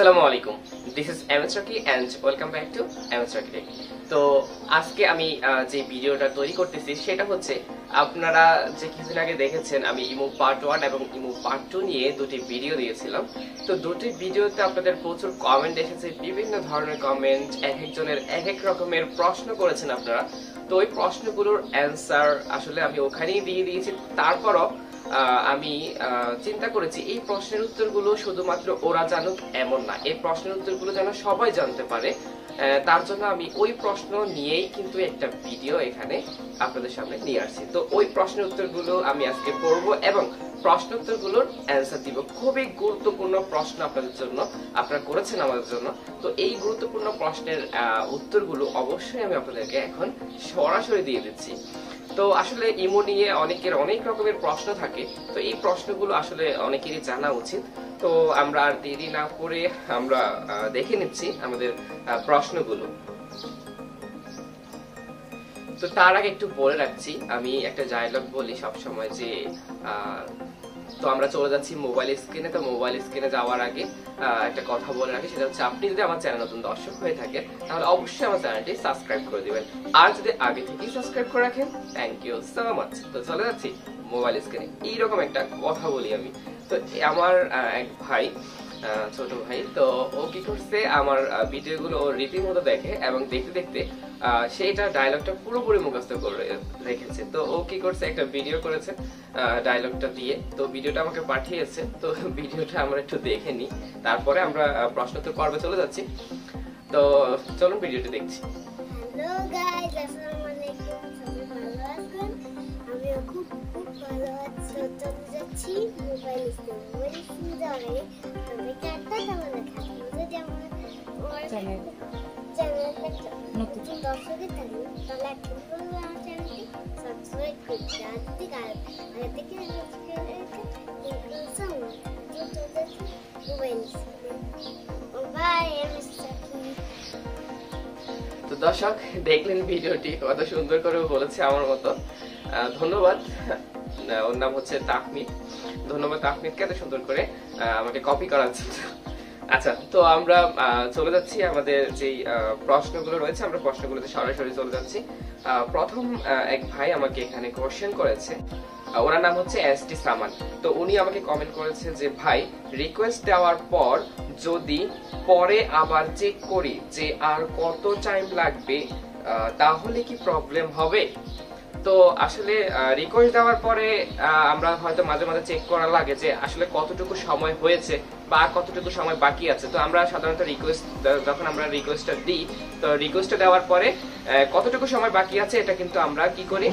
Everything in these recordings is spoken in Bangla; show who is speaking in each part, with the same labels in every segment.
Speaker 1: আসসালামু আলাইকুম, this is Roky and welcome back to Roky। তো আজকে আমি যে ভিডিওটা তৈরি করতেছি সেটা হচ্ছে আপনারা যে কিছুদিন আগে দেখেছেন আমি ইমো পার্ট 1 এবং ইমো পার্ট 2 নিয়ে দুটি ভিডিও দিয়েছিলাম। তো দুটি ভিডিওতে আপনাদের প্রচুর কমেন্ট এসেছে, বিভিন্ন ধরনের কমেন্ট, এক একজনের এক এক রকমের প্রশ্ন করেছেন আপনারা। তো ওই প্রশ্নগুলোর অ্যান্সার আসলে আমি ওখানেই দিয়ে দিয়েছি। তারপরও আমি চিন্তা করেছি এই প্রশ্নের উত্তরগুলো শুধুমাত্র ওরা জানুক এমন না, এই প্রশ্নের উত্তরগুলো যেন সবাই জানতে পারে। তার জন্য আমি ওই প্রশ্ন নিয়েই কিন্তু একটা ভিডিও এখানে আপনাদের সামনে নিয়ে আসছি। তো ওই প্রশ্নের উত্তরগুলো আমি আজকে পড়বো এবং প্রশ্ন উত্তরগুলোর অ্যান্সার দিব। খুবই গুরুত্বপূর্ণ প্রশ্ন আপনাদের জন্য, আপনারা করেছেন আমাদের জন্য। তো এই গুরুত্বপূর্ণ প্রশ্নের উত্তরগুলো অবশ্যই আমি আপনাদেরকে এখন সরাসরি দিয়ে দিচ্ছি। তো আসলে ইমো নিয়ে অনেকের অনেক রকমের প্রশ্ন থাকে, তো এই প্রশ্নগুলো আসলে অনেকেরই জানা উচিত। তো আমরা আর দেরি না করে আমরা দেখে নিচ্ছি আমাদের প্রশ্নগুলো। তো তার আগে একটু বলে রাখছি, আমি একটা ডায়লগ বলি সবসময় যে তো আমরা চলে যাচ্ছি মোবাইল স্ক্রিনে। তো মোবাইল স্ক্রিনে যাওয়ার আগে একটা কথা বলে রাখি, সেটা হচ্ছে আপনি যদি আমার চ্যানেল নতুন দর্শক হয়ে থাকেন তাহলে অবশ্যই আমার চ্যানেলটি সাবস্ক্রাইব করে দিবেন, আর যদি আগে থেকেই সাবস্ক্রাইব করে রাখেন থ্যাংক ইউ সো মাচ। তো চলে যাচ্ছি মোবাইল স্ক্রিনে। এইরকম একটা কথা বলি আমি। তো আমার এক ভাই, ছোট ভাই, তো ও কি করছে, আমার ভিডিওগুলো ও রীতিমতো দেখে এবং দেখতে দেখতে সেইটা ডায়লগটা পুরোপুরি মুখস্থ করে রেখেছে। তো ও কি করছে, একটা ভিডিও করেছে ডায়লগটা দিয়ে। তো ভিডিওটা আমাকে পাঠিয়েছে, তো ভিডিওটা আমরা একটু দেখে নিই, তারপরে আমরা প্রশ্নোত্তর পর্বে চলে যাচ্ছি। তো চলুন ভিডিওটি দেখছি।
Speaker 2: হ্যালো গাইস, আসসালামু আলাইকুম। সবাই ভালো আছেন? আমিও খুব ভালো আছি। চলে যাচ্ছি মোবাইল স্ক্রিনে যাওয়ার আগে সবাইকে একটা কথা দেখাবো। যদি আমার চ্যানেলটা নতুন দর্শকের থাকে তাহলে এখন বলবো আমার চ্যানেলটি সাবস্ক্রাইব করতে। আর যদি আগে থেকে মোবাইল বাই।
Speaker 1: তো দর্শক দেখলেন ভিডিওটি, কত সুন্দর করে বলেছে আমার মতো। ধন্যবাদ। ওর নাম হচ্ছে তাহমিদ। ধন্যবাদ তাহমিদকে এত সুন্দর করে আমাকে কপি করার জন্য। আচ্ছা, তো আমরা চলে যাচ্ছি আমাদের যে প্রশ্নগুলো রয়েছে, আমরা প্রশ্নগুলোতে সরাসরি চলে যাচ্ছি। প্রথম এক ভাই আমাকে এখানে কোশ্চেন করেছে, ওনার নাম হচ্ছে এসটি সামান। তো উনি আমাকে কমেন্ট করেছে যে ভাই, রিকোয়েস্ট দেওয়ার পর যদি পরে আবার চেক করি যে আর কত টাইম লাগবে তাহলে কি প্রবলেম হবে? তো আসলে রিকোয়েস্ট দেওয়ার পরে আমরা হয়তো মাঝে মাঝে চেক করা লাগে যে আসলে কতটুকু সময় হয়েছে বা কতটুকু সময় বাকি আছে। তো আমরা সাধারণত রিকোয়েস্ট যখন আমরা রিকোয়েস্টটা দিই, তো রিকোয়েস্টটা দেওয়ার পরে কতটুকু সময় বাকি আছে এটা কিন্তু আমরা কি করি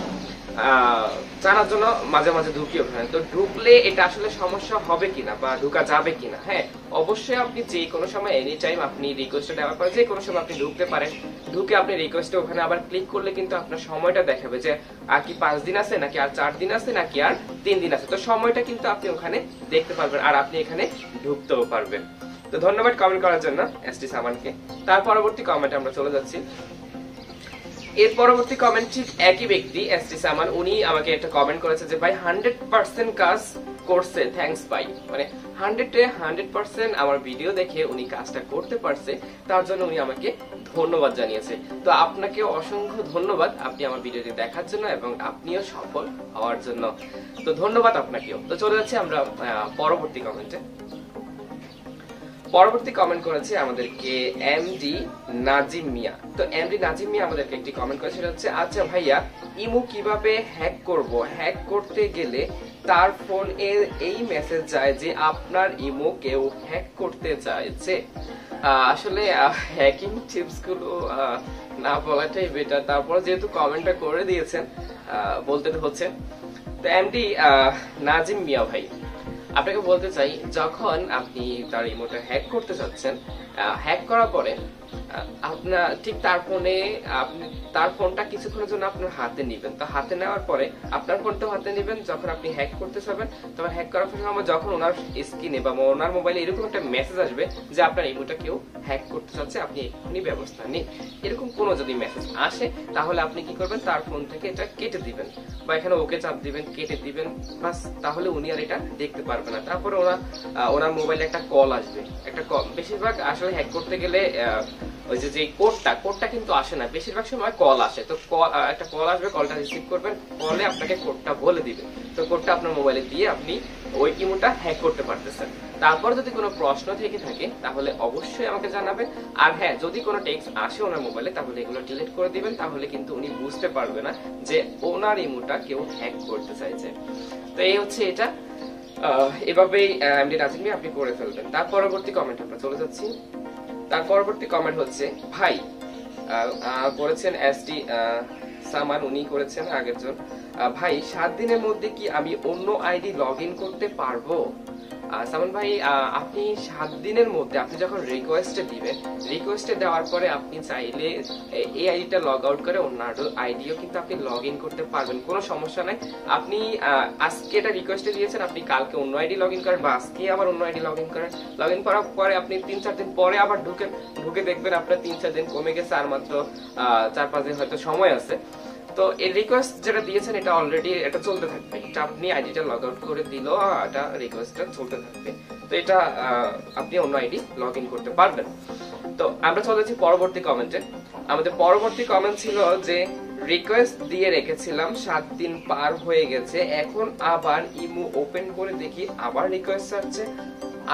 Speaker 1: জানার জন্য মাঝে মাঝে ঢুকি ওখানে। তো ঢুকলে এটা আসলে সমস্যা হবে কিনা বা ঢুকা যাবে কিনা, হ্যাঁ অবশ্যই আপনি যে কোনো সময় এনি টাইম আপনি রিকোয়েস্টটা দেওয়ার পরে যে কোনো সময় আপনি ঢুকতে পারেন। ঢুকে আপনি রিকোয়েস্টে ওখানে আবার ক্লিক করলে কিন্তু আপনার সময়টা দেখাবে যে আর কি 5 দিন আছে নাকি আর 4 দিন আছে নাকি আর 3 দিন আছে। তো সময়টা কিন্তু আপনি ওখানে দেখতে পারবেন আর আপনি এখানে ঢুকতেও পারবেন। তো ধন্যবাদ কমেন্ট করার জন্য এসটি সামানকে। তার পরবর্তী কমেন্টে আমরা চলে যাচ্ছি। এর পরবর্তী কমেন্ট ঠিক একই ব্যক্তি, এসটি সামান, উনি আমাকে একটা কমেন্ট করেছে যে ভাই 100% কাজ করছে, থ্যাঙ্কস ভাই। মানে 100% আমার ভিডিও দেখে উনি কাজটা করতে পারছে, তার জন্য উনি আমাকে ধন্যবাদ জানিয়েছে। তো আপনাকে অসংখ্য ধন্যবাদ আপনি আমার ভিডিওটি দেখার জন্য এবং আপনিও সফল হওয়ার জন্য। তো ধন্যবাদ আপনাকেও। তো চলে যাচ্ছি আমরা পরবর্তী কমেন্টে। পরবর্তী কমেন্ট করেছে আমাদেরকে এমডি নাজিম মিয়া। তো এমডি নাজিম মিয়া আমাদেরকে একটি কমেন্ট করেছে, সেটা হচ্ছে আচ্ছা ভাইয়া, ইমো কিভাবে হ্যাক করব? হ্যাক করতে গেলে তার ফোন এর এই মেসেজ যায় যে আপনার ইমো কেউ হ্যাক করতে চাইছে। আসলে হ্যাকিং টিপস গুলো না বলাটাই বেটার। তারপর যেহেতু কমেন্টটা করে দিয়েছেন বলতে হচ্ছে। তো এমডি নাজিম মিয়া ভাই, আপনাকে বলতে চাই, যখন আপনি তার ইমোটা হ্যাক করতে চাচ্ছেন, হ্যাক করার পরে আপনার ঠিক তার ফোনে আপনি তার ফোনটা কিছুক্ষণের জন্য আপনার হাতে নেবেন। তো হাতে নেওয়ার পরে আপনার ফোনটাও হাতে নেবেন, যখন আপনি হ্যাক করতে যাবেন তখন হ্যাক করার সময় যখন ওনার স্ক্রিনে বা ওনার মোবাইলে এরকম একটা মেসেজ আসবে যে আপনার ইমোটা কেউ হ্যাক করতে চাচ্ছে, আপনি এক্ষুনি ব্যবস্থা নিন, এরকম কোনো যদি মেসেজ আসে তাহলে আপনি কি করবেন, তার ফোন থেকে এটা কেটে দিবেন বা এখানে ওকে চাপ দিবেন, কেটে দিবেন, বাস। তাহলে উনি আর এটা দেখতে পারবে না। তারপরে ওনার মোবাইলে একটা কল আসবে, একটা কল। বেশিরভাগ আসলে হ্যাক করতে গেলে ওই যে কোডটা কিন্তু আসে না, বেশিরভাগ সময় কল আসে। তো একটা কল আসবে, কলটা রিসিভ করবেন, কলে আপনাকে কোডটা বলে দিবে। তো কোডটা আপনার মোবাইলে দিয়ে আপনি ওই ইমোটা হ্যাক করতে পারতেছেন। তারপর যদি কোনো প্রশ্ন থেকে থাকে তাহলে অবশ্যই আমাকে জানাবেন। আর হ্যাঁ, যদি কোনো টেক্সট আসে ওনার মোবাইলে তাহলে এগুলো ডিলিট করে দিবেন, তাহলে কিন্তু উনি বুঝতে পারবে না যে ওনার ইমোটা কেউ হ্যাক করতে চাইছে। তো এই হচ্ছে এটা, এভাবেই এমডি নাজিম ভাই আপনি করে ফেলবেন। তার পরবর্তী কমেন্ট আমরা চলে যাচ্ছি। তার পরবর্তী কমেন্ট হচ্ছে ভাই করেছেন এসটি সামান, উনি করেছেন আগের জন। ভাই 7 দিনের মধ্যে কি আমি অন্য আইডি লগ ইন করতে পারবো? সামান ভাই, আপনি 7 দিনের মধ্যে আপনি যখন রিকোয়েস্টে দিবেন, রিকোয়েস্টে দেওয়ার পরে আপনি চাইলে এই আইডিটা লগ আউট করে অন্য আইডিও কিন্তু আপনি লগ ইন করতে পারবেন, কোনো সমস্যা নাই। আপনি আজকে এটা রিকোয়েস্টে দিয়েছেন, আপনি কালকে অন্য আইডি লগ ইন করেন বা আজকে আবার অন্য আইডি লগ ইন করেন। লগ ইন করার পরে আপনি 3-4 দিন পরে আবার ঢুকে দেখবেন আপনার 3-4 দিন কমে গেছে, আর মাত্র 4-5 দিন হয়তো সময় আছে। তো এই রিকোয়েস্ট যেটা দিয়েছেন এটা অলরেডি এটা চলতে থাকবে, এটা আপনি আইডিটা লগ আউট করে দিলেও এটা রিকোয়েস্টটা চলতে থাকবে। তো এটা আপনি অন্য আইডি লগ ইন করতে পারবেন। তো আমরা চলে যাচ্ছি পরবর্তী কমেন্টে। আমাদের পরবর্তী কমেন্ট ছিল যে রিকোয়েস্ট দিয়ে রেখেছিলাম, 7 দিন পার হয়ে গেছে, এখন আবার ইমো ওপেন করে দেখি আবার রিকোয়েস্ট আসছে,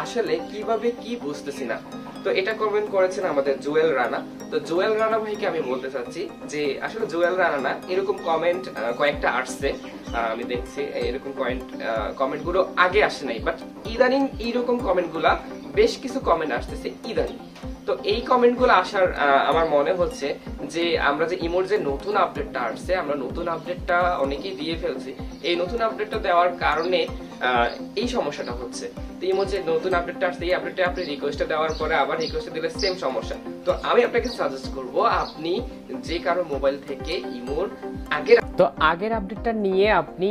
Speaker 1: আসলে কিভাবে কি বুঝতেছি না। তো এটা কমেন্ট করেছেন আমাদের জুয়েল রানা। তো জুয়েল রানা ভাইকে আমি বলতে চাচ্ছি যে আসলে জুয়েল রানা না, এরকম কমেন্ট কয়েকটা আসছে, আমি দেখছি এরকম কমেন্ট গুলো আগে আসে নাই, বাট ইদানিং এইরকম কমেন্ট গুলা বেশ কিছু কমেন্ট আসতেছে ইদানিং। তো এই কমেন্ট গুলো আসার আমার মনে হচ্ছে যে আমরা যে ইমোর যে নতুন আপডেটটা আসছে, আমরা নতুন আপডেটটা অনেকেই দিয়ে ফেলছি, এই নতুন আপডেটটা দেওয়ার কারণে এই সমস্যাটা হচ্ছে। তো ইমোর যে নতুন আপডেটটা আসছে, এই আপডেটটা আপনি রিকোয়েস্টে দেওয়ার পরে আবার রিকোয়েস্টে দিলে সেম সমস্যা। তো আমি আপনাকে সাজেস্ট করব আপনি যে কারো মোবাইল থেকে ইমোর আগের আপডেটটা নিয়ে আপনি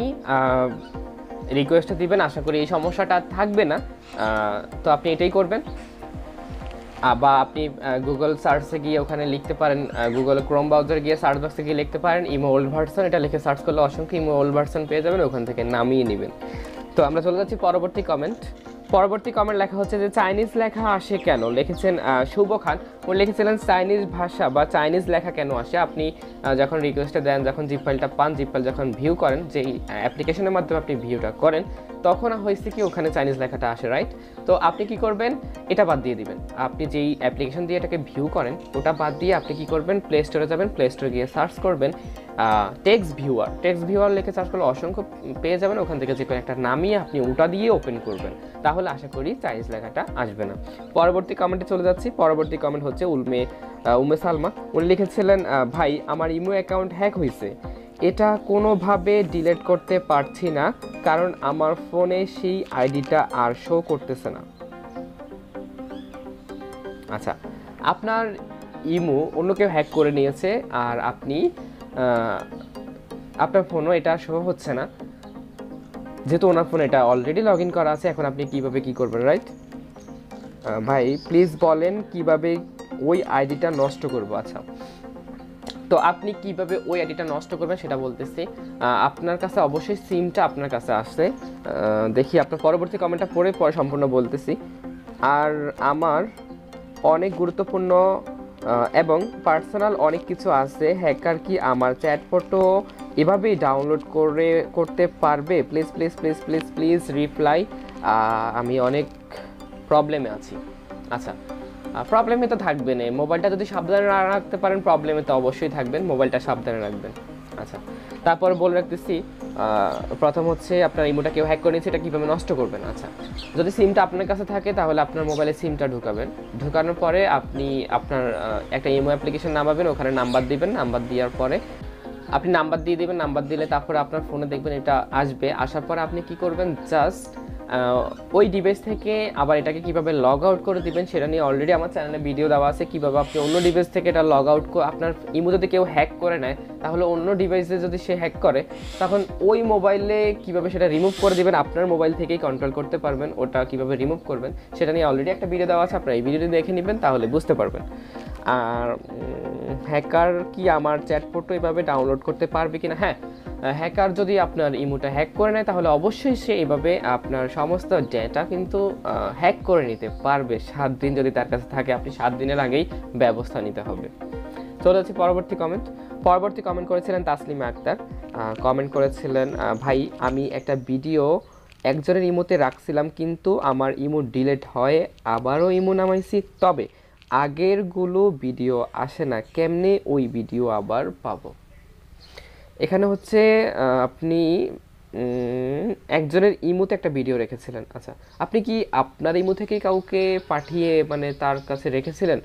Speaker 1: রিকোয়েস্টে দিবেন, আশা করি এই সমস্যাটা থাকবে না। তো আপনি এটাই করবেন। বা আপনি গুগল সার্চে গিয়ে ওখানে লিখতে পারেন, গুগল ক্রোম ব্রাউজারে গিয়ে সার্চ বক্সে গিয়ে লিখতে পারেন ইমো ওল্ড ভার্সন, এটা লিখে সার্চ করলে অসংখ্য ইমো ওল্ড ভার্সন পেয়ে যাবেন, ওখান থেকে নামিয়ে নেবেন। তো আমরা চলে যাচ্ছি পরবর্তী কমেন্ট। লেখা হচ্ছে যে চাইনিজ লেখা আসে কেন, লিখেছেন শুভ খান। উনি লিখেছিলেন চাইনিজ ভাষা বা চাইনিজ লেখা কেন আসে। আপনি যখন রিকোয়েস্টে দেন, যখন জিপ ফাইলটা পান, জিপ ফাইল যখন ভিউ করেন, যেই অ্যাপ্লিকেশনের মাধ্যমে আপনি ভিউটা করেন, তখন হয়েছে কি ওখানে চাইনিজ লেখাটা আসে, রাইট? তো আপনি কি করবেন, এটা বাদ দিয়ে দিবেন। আপনি যেই অ্যাপ্লিকেশন দিয়ে এটাকে ভিউ করেন ওটা বাদ দিয়ে আপনি কি করবেন, প্লে স্টোরে যাবেন, প্লে স্টোরে গিয়ে সার্চ করবেন টেক্সট ভিউয়ার লিখে সার্চ করলে অসংখ্য পেয়ে যাবেন, ওখান থেকে যে কোনো একটা নামিয়ে আপনি ওটা দিয়ে ওপেন করবেন, তাহলে আশা করি চাইনিজ লেখাটা আসবে না। পরবর্তী কমেন্টে চলে যাচ্ছি। পরবর্তী কমেন্ট হচ্ছে উমে সালমা। উনি লিখেছিলেন ভাই আমার ইমো অ্যাকাউন্ট হ্যাক হয়েছে, এটা কোনোভাবে ডিলিট করতে পারছি না, কারণ আমার ফোনে সেই আইডিটা আর শো করতেছে না। আচ্ছা, আপনার ইমো অন্য কেউ হ্যাক করে নিয়েছে আর আপনার ফোনও এটা শো হচ্ছে না, যেহেতু ওনার ফোনে এটা অলরেডি লগ ইন করা আছে। এখন আপনি কিভাবে কি করবেন, রাইট? ভাই প্লিজ বলেন কিভাবে ওই আইডিটা নষ্ট করব। আচ্ছা, তো আপনি কিভাবে ওই আইডিটা নষ্ট করবেন সেটা বলতেছি। আপনার কাছে অবশ্যই সিমটা আপনার কাছে আসছে, দেখি আপনার পরবর্তী কমেন্টটা পরে সম্পূর্ণ বলতেছি। আর আমার অনেক গুরুত্বপূর্ণ এবং পার্সোনাল অনেক কিছু আছে, হ্যাকার কি আমার চ্যাট ফটো এভাবেই ডাউনলোড করতে পারবে? Please please please please please reply, আমি অনেক প্রবলেমে আছি। আচ্ছা, প্রবলেমে তো থাকবেন, মোবাইলটা যদি সাবধানে না রাখতে পারেন প্রবলেমে তো অবশ্যই থাকবেন, মোবাইলটা সাবধানে রাখবেন। আচ্ছা, তারপর বলে রাখতেছি, প্রথম হচ্ছে আপনার ইমোটা কেউ হ্যাক করে নিচ্ছে, এটা কীভাবে নষ্ট করবেন। আচ্ছা, যদি সিমটা আপনার কাছে থাকে তাহলে আপনার মোবাইলে সিমটা ঢুকাবেন, ঢুকানোর পরে আপনি আপনার একটা ইমো অ্যাপ্লিকেশন নামাবেন, ওখানে নাম্বার দিবেন, নাম্বার দেওয়ার পরে আপনি নাম্বার দিয়ে দেবেন, নাম্বার দিলে তারপরে আপনার ফোনে দেখবেন এটা আসবে, আসার পরে আপনি কি করবেন, জাস্ট ওই ডিভাইস থেকে আবার এটাকে কিভাবে লগ আউট করে দিবেন সেটা নিয়ে অলরেডি আমার চ্যানেলে ভিডিও দেওয়া আছে। কিভাবে আপনি অন্য ডিভাইস থেকে এটা লগ আউট আপনার ইমো যদি কেউ হ্যাক করে নেয় তাহলে অন্য ডিভাইসে যদি সে হ্যাক করে তখন ওই মোবাইলে কিভাবে সেটা রিমুভ করে দিবেন, আপনার মোবাইল থেকেই কন্ট্রোল করতে পারবেন ওটা কিভাবে রিমুভ করবেন সেটা নিয়ে অলরেডি একটা ভিডিও দেওয়া আছে, আপনারা এই ভিডিওটি দেখে নেবেন তাহলে বুঝতে পারবেন। আর হ্যাকার কি আমার চ্যাট ফটো এভাবে ডাউনলোড করতে পারবে কিনা? হ্যাঁ, হ্যাকার যদি আপনার ইমোটা হ্যাক করে নেয় তাহলে অবশ্যই সে এভাবে আপনার সমস্ত ডেটা কিন্তু হ্যাক করে নিতে পারবে। 7 দিন যদি তার কাছে থাকে, আপনি 7 দিনের আগেই ব্যবস্থা নিতে হবে। চলে যাচ্ছি পরবর্তী কমেন্ট করেছিলেন তাসলিমা আক্তার। কমেন্ট করেছিলেন, ভাই আমি একটা ভিডিও একজনের ইমোতে রাখছিলাম কিন্তু আমার ইমো ডিলিট হয়, আবারও ইমো নামাইছি, তবে আগেরগুলো ভিডিও আসে না, কেমনে ওই ভিডিও আবার পাবো? এখানে হচ্ছে আপনি একজনের ইমোতে একটা ভিডিও রেখেছিলেন। আচ্ছা, আপনি কি আপনার ইমো থেকে কাউকে পাঠিয়ে মানে তার কাছে রেখেছিলেন?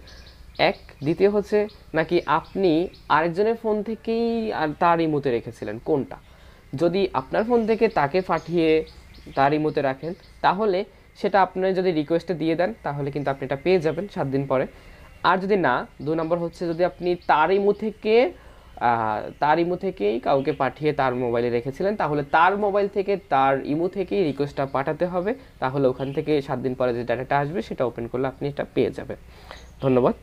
Speaker 1: এক, দ্বিতীয় হচ্ছে নাকি আপনি আরেকজনের ফোন থেকেই আর তার ইমোতে রেখেছিলেন, কোনটা? যদি আপনার ফোন থেকে তাকে পাঠিয়ে তার ইমোতে রাখেন তাহলে সেটা আপনার যদি রিকোয়েস্টে দিয়ে দেন তাহলে কিন্তু আপনি এটা পেয়ে যাবেন 7 দিন পরে। আর যদি না, 2 নম্বর হচ্ছে যদি আপনি তার ইমো থেকেই কাউকে পাঠিয়ে তার মোবাইলে রেখেছিলেন তাহলে তার মোবাইল থেকে তার ইমো থেকেই রিকোয়েস্টটা পাঠাতে হবে, তাহলে ওখান থেকে 7 দিন পরে যে ডাটাটা আসবে সেটা ওপেন করলে আপনি এটা পেয়ে যাবেন। ধন্যবাদ।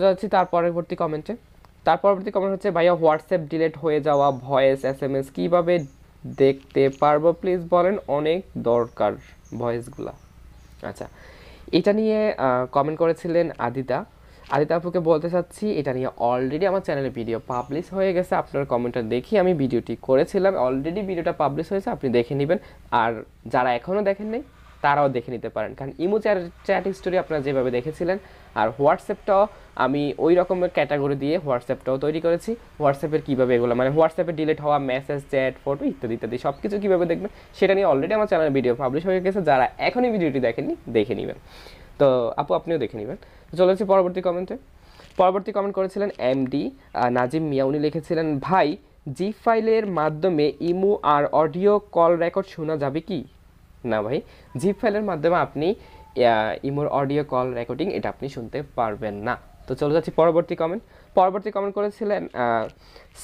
Speaker 1: যাচ্ছি তার পরবর্তী কমেন্ট হচ্ছে, ভাইয়া হোয়াটসঅ্যাপ ডিলিট হয়ে যাওয়া ভয়েস SMS কীভাবে দেখতে পারবো প্লিজ বলেন, অনেক দরকার ভয়েসগুলা। আচ্ছা, এটা নিয়ে কমেন্ট করেছিলেন আদিতা আপুকে বলতে চাচ্ছি, এটা নিয়ে অলরেডি আমার চ্যানেলে ভিডিও পাবলিশ হয়ে গেছে। আপনার কমেন্টটা দেখি আমি ভিডিওটি করেছিলাম, অলরেডি ভিডিওটা পাবলিশ হয়েছে, আপনি দেখে নেবেন। আর যারা এখনও দেখেন নাই তারাও দেখে নিতে পারেন, কারণ ইমো চ্যাট হিস্টোরি আপনারা যেভাবে দেখেছিলেন আর হোয়াটসঅ্যাপটাও আমি ওই রকমের ক্যাটাগরি দিয়ে হোয়াটসঅ্যাপটাও তৈরি করেছি। হোয়াটসঅ্যাপের কীভাবে এগুলো মানে হোয়াটসঅ্যাপে ডিলিট হওয়া মেসেজ, চ্যাট, ফটো ইত্যাদি সব কিছু কীভাবে দেখবেন সেটা নিয়ে অলরেডি আমার চ্যানেলে ভিডিও পাবলিশ হয়ে গেছে। যারা এখনই ভিডিওটি দেখেননি দেখে নেবেন। তো আপু আপনিও দেখে নেবেন। চলে যাচ্ছি পরবর্তী কমেন্ট করেছিলেন MD নাজিম মিয়া। উনি লিখেছিলেন, ভাই জিপ ফাইলের মাধ্যমে ইমো আর অডিও কল রেকর্ড শোনা যাবে কি? না ভাই, জিপ ফাইলের মাধ্যমে আপনি ইমোর অডিও কল রেকর্ডিং এটা আপনি শুনতে পারবেন না। তো চলে যাচ্ছি পরবর্তী কমেন্ট করেছিলেন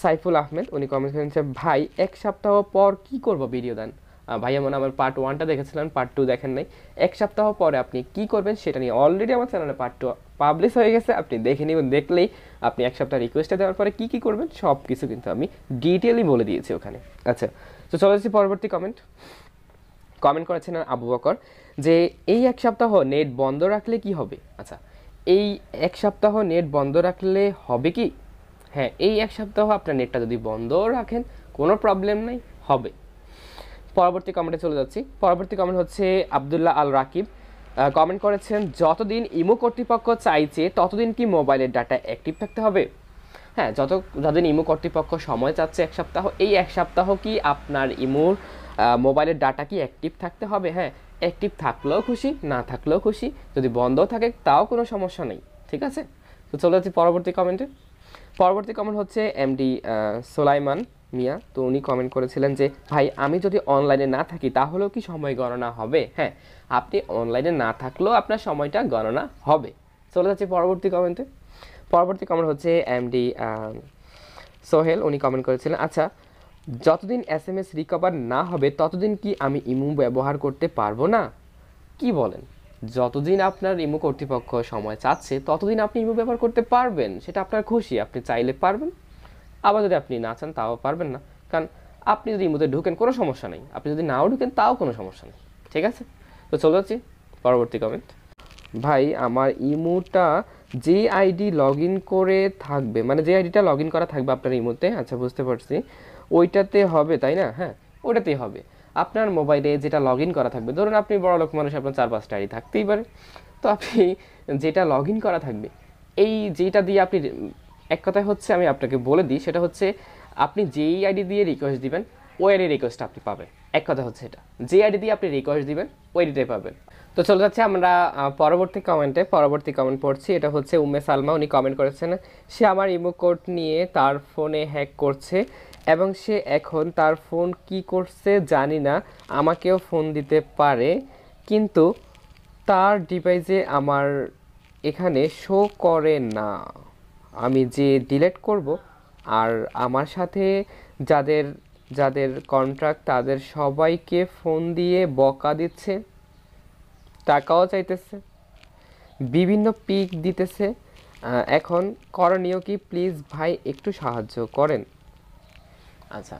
Speaker 1: সাইফুল আহমেদ। উনি কমেন্ট করেছেন, ভাই 1 সপ্তাহ পর কি করব ভিডিও দেন। ভাইয়া মনে আমার পার্ট 1টা দেখেছিলেন, পার্ট 2 দেখেন নাই। 1 সপ্তাহ পরে আপনি কি করবেন সেটা নিয়ে অলরেডি আমার চ্যানেলে পার্ট 2 পাবলিশ হয়ে গেছে, আপনি দেখে নেবেন। দেখলেই আপনি 1 সপ্তাহ রিকোয়েস্টে দেওয়ার পরে কি করবেন সব কিছু কিন্তু আমি ডিটেইলি বলে দিয়েছি ওখানে। আচ্ছা, তো চলে যাচ্ছি পরবর্তী কমেন্ট করেছেন আবু বকর যে এই 1 সপ্তাহ নেট বন্ধ রাখলে কি হবে? আচ্ছা, এই 1 সপ্তাহ নেট বন্ধ রাখলে হবে কি? হ্যাঁ, এই 1 সপ্তাহ আপনার নেটটা যদি বন্ধ রাখেন কোনো প্রবলেম নাই, হবে। পরবর্তী কমেন্টে চলে যাচ্ছি। পরবর্তী কমেন্ট হচ্ছে আব্দুল্লাহ আল রাকিব। কমেন্ট করেছেন, যতদিন ইমো কর্তৃপক্ষ চাইছে ততদিন কি মোবাইলের ডাটা অ্যাক্টিভ থাকতে হবে? হ্যাঁ, যতদিন ইমো কর্তৃপক্ষ সময় চাচ্ছে 1 সপ্তাহ, এই 1 সপ্তাহ কি আপনার ইমোর মোবাইলের ডাটা কি অ্যাক্টিভ থাকতে হবে? হ্যাঁ, অ্যাক্টিভ থাকলেও খুশি, না থাকলেও খুশি, যদি বন্ধ থাকে তাও কোনো সমস্যা নেই, ঠিক আছে। তো চলে যাচ্ছি পরবর্তী কমেন্ট হচ্ছে MD সোলাইমান মিয়া। তো উনি কমেন্ট করেছিলেন যে, ভাই আমি যদি অনলাইনে না থাকি তাহলেও কি সময় গণনা হবে? হ্যাঁ, আপনি অনলাইনে না থাকলেও আপনার সময়টা গণনা হবে। চলে যাচ্ছি পরবর্তী কমেন্ট হচ্ছে MD সোহেল। উনি কমেন্ট করেছিলেন, আচ্ছা যতদিন SMS রিকভার না হবে ততদিন কি আমি ইমো ব্যবহার করতে পারবো না? কি বলেন? যতদিন আপনার ইমো কর্তৃপক্ষ সময় চাচ্ছে ততদিন আপনি ইমো ব্যবহার করতে পারবেন, সেটা আপনার খুশি, আপনি চাইলে পারবেন, আবার যদি আপনি না চান তাও পারবেন না, কারণ আপনি যদি ইমোতে ঢুকেন কোনো সমস্যা নেই, আপনি যদি নাও ঢুকেন তাও কোনো সমস্যা নেই, ঠিক আছে। তো চলে যাচ্ছি পরবর্তী কমেন্ট। ভাই আমার ইমোটা যে আইডি লগ ইন করে থাকবে, মানে যে আইডিটা লগ ইন করা থাকবে আপনার ইমোতে, আচ্ছা বুঝতে পারছি, ওইটাতে হবে তাই না? হ্যাঁ, ওইটাতেই হবে। আপনার মোবাইলে যেটা লগ ইন করা থাকবে, ধরুন আপনি বড়লোক মানুষ, আপনার 4-5টা আইডি থাকতেই পারে, তো আপনি যেটা লগ ইন করা থাকবে এই যেটা দিয়ে আপনি, এক কথায় হচ্ছে আমি আপনাকে বলে দিই, সেটা হচ্ছে আপনি যেই আইডি দিয়ে রিকোয়েস্ট দিবেন ওই আইডি রিকোয়েস্ট আপনি পাবেন। এক কথা হচ্ছে এটা, যে আইডি দিয়ে আপনি রিকোয়েস্ট দিবেন ওই আইডিটাই পাবেন। তো চলে যাচ্ছে আমরা পরবর্তী কমেন্ট পড়ছি। এটা হচ্ছে উম্মে সালমা। উনি কমেন্ট করেছেন, সে আমার ইমো কোড নিয়ে তার ফোনে হ্যাক করছে, এবং সে এখন তার ফোন কি করছে জানি না, আমাকেও ফোন দিতে পারে, কিন্তু তার ডিভাইসে আমার এখানে শো করে না। আমি যে ডিলিট করব, আর আমার সাথে যাদের যাদের কন্ট্রাক্ট তাদের সবাইকে ফোন দিয়ে বকা দিচ্ছে, টাকাও চাইতেছে, বিভিন্ন পিক দিতেছে। এখন করণীয় কি, প্লিজ ভাই একটু সাহায্য করেন। আচ্ছা,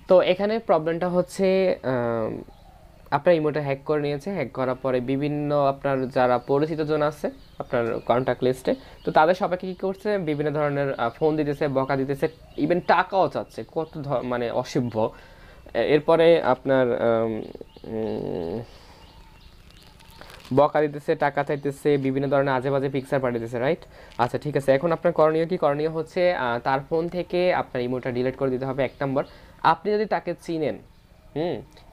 Speaker 1: তো এখানে প্রবলেমটা হচ্ছে আপনার ইমোটা হ্যাক করে নিয়েছে। হ্যাক করার পরে বিভিন্ন আপনার যারা পরিচিত জন আছে আপনার কন্ট্যাক্ট লিস্টে, তো তাদের সবাইকে কী করছে, বিভিন্ন ধরনের ফোন দিতেছে, বকা দিতেছে, ইভেন টাকাও চাচ্ছে, কত মানে অসভ্য। এরপরে আপনার বকা দিতেছে, টাকা চাইতেছে, বিভিন্ন ধরনের আজে বাজে পিকচার পাঠিয়েছে, রাইট? আচ্ছা ঠিক আছে, এখন আপনার করণীয় কি? করণীয় হচ্ছে তার ফোন থেকে আপনার ইমোটা ডিলিট করে দিতে হবে, 1 নম্বর। আপনি যদি তাকে চিনেন,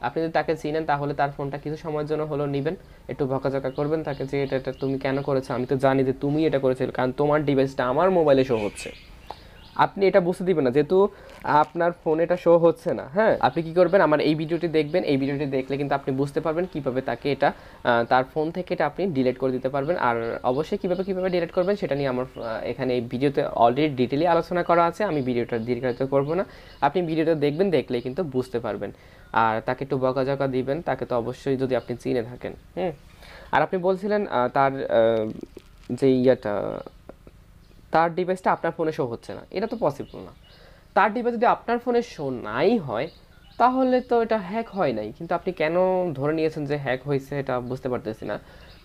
Speaker 1: আপনি যদি তাকে চিনেন তাহলে তার ফোনটা কিছু সময়ের জন্য হলো নেবেন, একটু বকাঝকা করবেন তাকে যে এটা তুমি কেন করেছো, আমি তো জানি যে তুমি এটা করেছিলে, কারণ তোমার ডিভাইসটা আমার মোবাইলে শো হচ্ছে। আপনি এটা বুঝতে দিবেন না, যেহেতু আপনার ফোনে এটা শো হচ্ছে না। হ্যাঁ, আপনি কি করবেন, আমার এই ভিডিওটি দেখবেন, এই ভিডিওটি দেখলে কিন্তু আপনি বুঝতে পারবেন কিভাবে তাকে এটা তার ফোন থেকে এটা আপনি ডিলিট করে দিতে পারবেন। আর অবশ্যই কিভাবে ডিলিট করবেন সেটা নিয়ে আমার এখানে এই ভিডিওতে অলরেডি ডিটেইলি আলোচনা করা আছে, আমি ভিডিওটা দীর্ঘায়িত করব না। আপনি ভিডিওটা দেখবেন, দেখলেই কিন্তু বুঝতে পারবেন। আর তাকে একটু বকাঝকা দিবেন, তাকে তো অবশ্যই, যদি আপনি চিনে থাকেন। আর আপনি বলছিলেন তার যে তার ডিভাইসটা আপনার ফোনে শো হচ্ছে না, এটা তো পসিবল না। তার ডিভাইস যদি আপনার ফোনে শো নাই হয় তাহলে তো এটা হ্যাক হয় নাই, কিন্তু আপনি কেন ধরে নিয়েছেন যে হ্যাক হয়েছে, এটা বুঝতে পারতেছি না।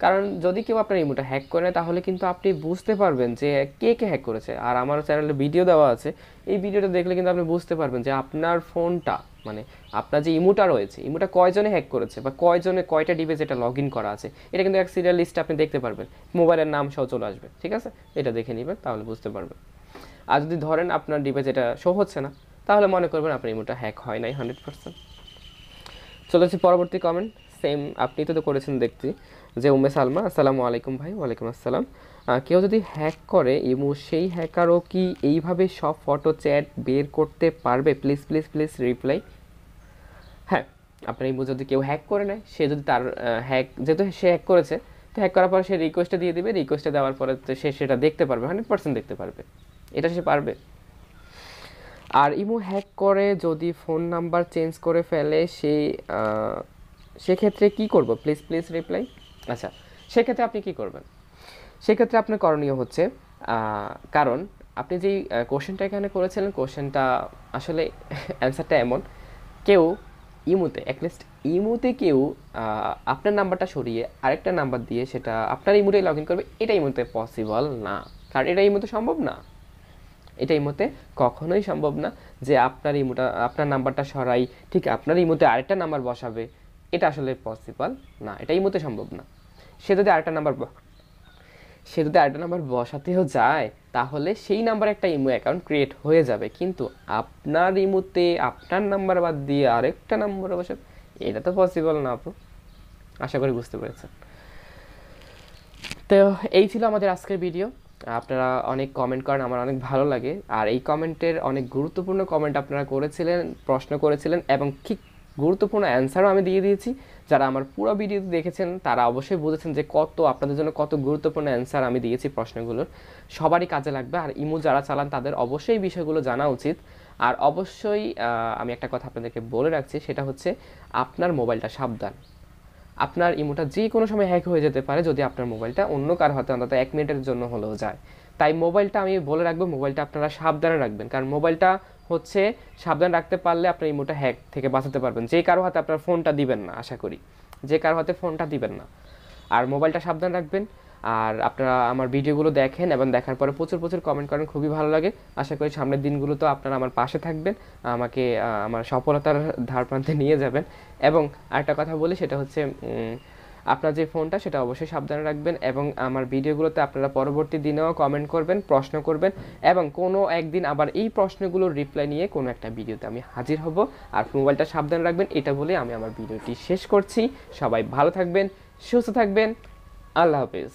Speaker 1: কারণ যদি কেউ আপনার ইমোটা হ্যাক করে নেয় তাহলে কিন্তু আপনি বুঝতে পারবেন যে কে কে হ্যাক করেছে। আর আমার চ্যানেলে ভিডিও দেওয়া আছে, এই ভিডিওটা দেখলে কিন্তু আপনি বুঝতে পারবেন যে আপনার ফোনটা, মানে আপনার যে ইমোটা রয়েছে, ইমোটা কয়জনে হ্যাক করেছে বা কয়জনে কয়টা ডিভাইস এটা লগ ইন করা আছে, এটা কিন্তু এক সিরিয়াল লিস্টে আপনি দেখতে পারবেন, মোবাইলের নাম সহ চলে আসবে। ঠিক আছে, এটা দেখে নেবেন, তাহলে বুঝতে পারবেন। আর যদি ধরেন আপনার ডিভাইস এটা শো হচ্ছে না, তাহলে মনে করবেন আপনার ইমোটা হ্যাক হয় নাই 100%। চলে যাচ্ছি পরবর্তী কমেন্ট। সেম আপনি তো করেছেন দেখছি, যে উম্মে সালমা, আসসালামু আলাইকুম ভাই। ওয়ালাইকুম আসসালাম। কেউ যদি হ্যাক করে ইমো, সেই হ্যাকারও কি এইভাবে সব ফটো চ্যাট বের করতে পারবে? Please please please reply. হ্যাঁ, আপনার ইমো যদি কেউ হ্যাক করে নেয়, সে যদি তার যেহেতু সে হ্যাক করেছে, তো হ্যাক করার পর সে রিকোয়েস্টটা দিয়ে দিবে, রিকোয়েস্টটা দেওয়ার পরে সে সেটা দেখতে পারবে, 100% দেখতে পারবে, এটা সে পারবে। আর ইমো হ্যাক করে যদি ফোন নাম্বার চেঞ্জ করে ফেলে, সেক্ষেত্রে কি করব? Please please reply. আচ্ছা, সেক্ষেত্রে আপনি কি করবেন? সেক্ষেত্রে আপনার করণীয় হচ্ছে, কারণ আপনি যেই কোশ্চেনটা এখানে করেছিলেন, কোশ্চেনটা আসলে অ্যান্সারটা এমন, কেউ ইমোতে, অ্যাটলিস্ট ইমোতে কেউ আপনার নাম্বারটা সরিয়ে আরেকটা নাম্বার দিয়ে সেটা আপনার ইমোতেই লগ ইন করবে, এটা ইমোতে পসিবল না। কারণ এটা ইমোতে সম্ভব না, এটা ইমোতে কখনোই সম্ভব না যে আপনার নাম্বারটা সরাই ঠিক আপনার ইমোতে আরেকটা নাম্বার বসাবে, এটা আসলে পসিবল না, এটা ইমোতে সম্ভব না। সে যদি আরেকটা নাম্বার বসাতেও যায়, তাহলে সেই নাম্বারে একটা ইমো অ্যাকাউন্ট ক্রিয়েট হয়ে যাবে, কিন্তু আপনার ইমোতে আপনার নাম্বার বাদ দিয়ে আরেকটা নাম্বার বসাবে, এটা তো পসিবল না আপু। আশা করি বুঝতে পেরেছেন। তো এই ছিল আমাদের আজকের ভিডিও। আপনারা অনেক কমেন্ট করেন, আমার অনেক ভালো লাগে। আর এই কমেন্টের অনেক গুরুত্বপূর্ণ কমেন্ট আপনারা করেছিলেন, প্রশ্ন করেছিলেন, এবং ঠিক গুরুত্বপূর্ণ অ্যান্সারও আমি দিয়ে দিয়েছি। যারা আমার পুরো ভিডিওতে দেখেছেন তারা অবশ্যই বুঝেছেন যে আপনাদের জন্য কত গুরুত্বপূর্ণ অ্যান্সার আমি দিয়েছি প্রশ্নগুলোর। সবারই কাজে লাগবে। আর ইমো যারা চালান তাদের অবশ্যই বিষয়গুলো জানা উচিত। আর অবশ্যই আমি একটা কথা আপনাদেরকে বলে রাখছি, সেটা হচ্ছে আপনার মোবাইলটা সাবধান। আপনার ইমোটা যে কোনো সময় হ্যাক হয়ে যেতে পারে যদি আপনার মোবাইলটা অন্য কারো হাতে অন্তত 1 মিনিটের জন্য হলেও যায়। তাই মোবাইলটা আমি বলে রাখবো, মোবাইলটা আপনারা সাবধানে রাখবেন, কারণ মোবাইলটা হচ্ছে সাবধান রাখতে পারলে আপনার ইমোটা হ্যাক থেকে বাঁচাতে পারবেন। যে কারো হাতে আপনার ফোনটা দিবেন না, আশা করি যে কারো হাতে ফোনটা দিবেন না। আর মোবাইলটা সাবধান রাখবেন। আর আপনারা আমার ভিডিওগুলো দেখেন এবং দেখার পরে প্রচুর প্রচুর কমেন্ট করেন, খুবই ভালো লাগে। আশা করি সামনের দিনগুলোতেও আপনারা আমার পাশে থাকবেন, আমাকে আমার সফলতার ধার প্রান্তে নিয়ে যাবেন। এবং আরেকটা কথা বলি, সেটা হচ্ছে আপনার যে ফোনটা সেটা অবশ্যই সাবধানে রাখবেন। এবং আমার ভিডিওগুলোতে আপনারা পরবর্তী দিনেও কমেন্ট করবেন, প্রশ্ন করবেন, এবং কোনো একদিন আবার এই প্রশ্নগুলোর রিপ্লাই নিয়ে কোনো একটা ভিডিওতে আমি হাজির হব। আর মোবাইলটা সাবধানে রাখবেন, এটা বলে আমি আমার ভিডিওটি শেষ করছি। সবাই ভালো থাকবেন, সুস্থ থাকবেন, আল্লাহ হাফেজ।